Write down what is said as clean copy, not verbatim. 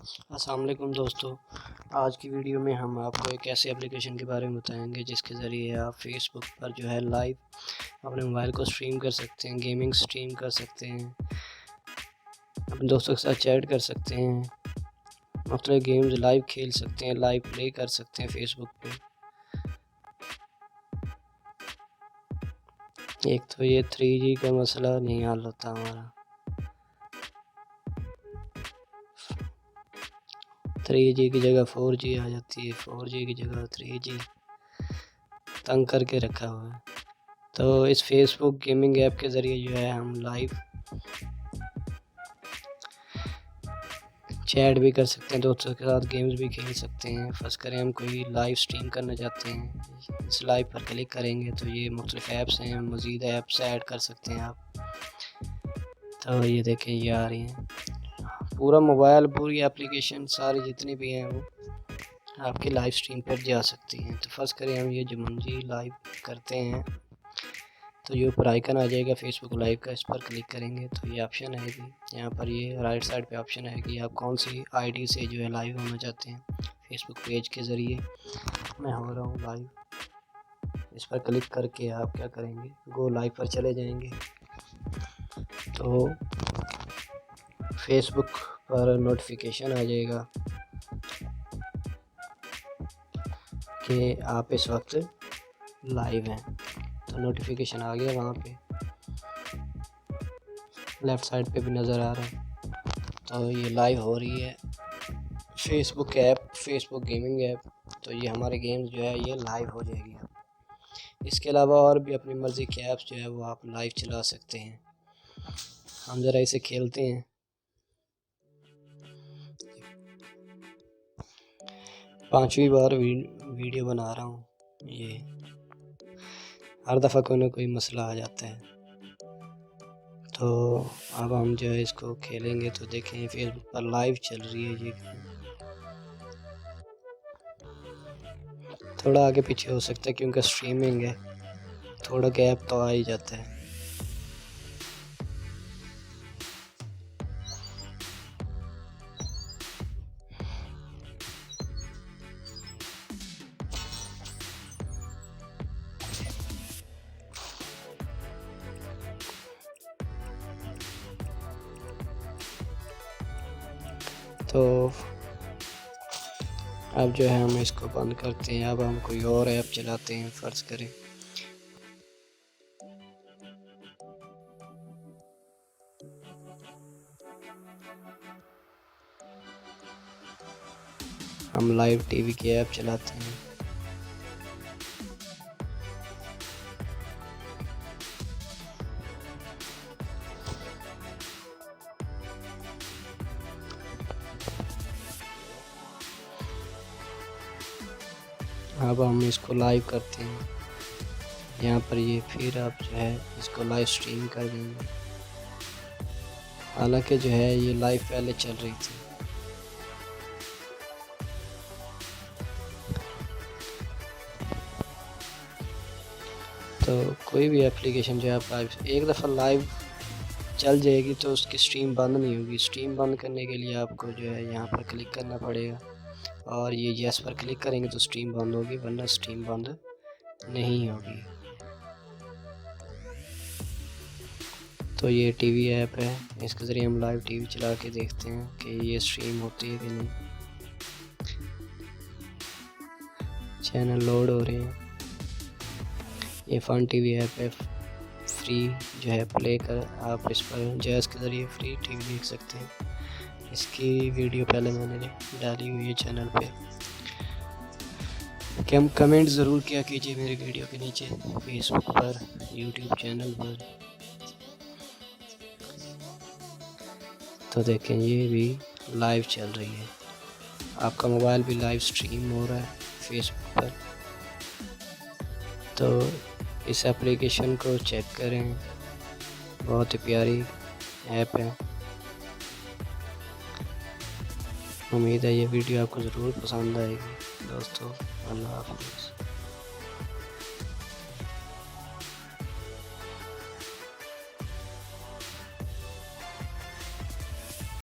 अस्सलाम वालेकुम दोस्तों। आज की वीडियो में हम आपको एक ऐसे एप्लीकेशन के बारे में बताएंगे जिसके ज़रिए आप फेसबुक पर जो है लाइव अपने मोबाइल को स्ट्रीम कर सकते हैं, गेमिंग स्ट्रीम कर सकते हैं, अपने दोस्तों के साथ चैट कर सकते हैं, मुख्तलिफ गेम्स लाइव खेल सकते हैं, लाइव प्ले कर सकते हैं फेसबुक पे। एक तो ये 3G का मसला नहीं हल होता हमारा। 3G की जगह 4G आ जाती है, 4G की जगह 3G तंग करके रखा हुआ है। तो इस फेसबुक गेमिंग ऐप के ज़रिए जो है हम लाइव चैट भी कर सकते हैं, दोस्तों के साथ गेम्स भी खेल सकते हैं। फ़र्ज़ करें हम कोई लाइव स्ट्रीम करना चाहते हैं, इस लाइव पर क्लिक करेंगे तो ये मुख्तलिफ़ ऐप्स हैं, मज़ीद ऐप्स ऐड कर सकते हैं आप। तो ये देखें ये आ रही हैं, पूरा मोबाइल पूरी एप्लीकेशन सारी जितनी भी हैं वो आपकी लाइव स्ट्रीम पर जा सकती हैं। तो फ़र्ज़ करें हम ये जुमंजी लाइव करते हैं तो ये ऊपर आइकन आ जाएगा फेसबुक लाइव का, इस पर क्लिक करेंगे तो ये ऑप्शन आएगी। यहाँ पर ये राइट साइड पे ऑप्शन है कि आप कौन सी आईडी से जो है लाइव होना चाहते हैं। फेसबुक पेज के ज़रिए मैं हो रहा हूँ लाइव, इस पर क्लिक करके आप क्या करेंगे, गो लाइव पर चले जाएंगे। तो फेसबुक पर नोटिफिकेशन आ जाएगा कि आप इस वक्त लाइव हैं। तो नोटिफिकेशन आ गया, वहाँ पे लेफ़्ट साइड पे भी नज़र आ रहा है। तो ये लाइव हो रही है Facebook app, Facebook gaming app. तो ये हमारे गेम्स जो है ये लाइव हो जाएगी अब। इसके अलावा और भी अपनी मर्ज़ी के ऐप्स जो है वो आप लाइव चला सकते हैं। हम ज़रा इसे खेलते हैं। पांचवी बार वीडियो बना रहा हूँ, ये हर दफ़ा कोई ना कोई मसला आ जाता है। तो अब हम जो है इसको खेलेंगे तो देखें फेसबुक पर लाइव चल रही है। ये थोड़ा आगे पीछे हो सकता है क्योंकि स्ट्रीमिंग है, थोड़ा गैप तो आ ही जाता है। तो अब जो है हम इसको बंद करते हैं। अब हम कोई और ऐप चलाते हैं। फ़र्ज़ करें हम लाइव टीवी की ऐप चलाते हैं। अब हम इसको लाइव करते हैं। यहाँ पर ये फिर आप जो है इसको लाइव स्ट्रीम कर देंगे। हालांकि जो है ये लाइव पहले चल रही थी। तो कोई भी एप्लीकेशन जो है आप लाइव एक दफ़ा लाइव चल जाएगी तो उसकी स्ट्रीम बंद नहीं होगी। स्ट्रीम बंद करने के लिए आपको जो है यहाँ पर क्लिक करना पड़ेगा और ये यस पर क्लिक करेंगे तो स्ट्रीम बंद होगी, वरना स्ट्रीम बंद नहीं होगी। तो ये टीवी ऐप है, इसके ज़रिए हम लाइव टीवी चला के देखते हैं कि ये स्ट्रीम होती है कि नहीं। चैनल लोड हो रहे हैं। ये फन टीवी ऐप है, फ्री जो है प्ले कर आप इस पर जैज़ के ज़रिए फ्री टीवी देख सकते हैं। इसकी वीडियो पहले मैंने डाली हुई है चैनल पे। कमेंट ज़रूर किया कीजिए मेरे वीडियो के नीचे, फेसबुक पर, यूट्यूब चैनल पर। तो देखें ये भी लाइव चल रही है, आपका मोबाइल भी लाइव स्ट्रीम हो रहा है फेसबुक पर। तो इस एप्लीकेशन को चेक करें, बहुत ही प्यारी ऐप है। उम्मीद है ये वीडियो आपको ज़रूर पसंद आएगी दोस्तों। अल्लाह हाफ़िज़।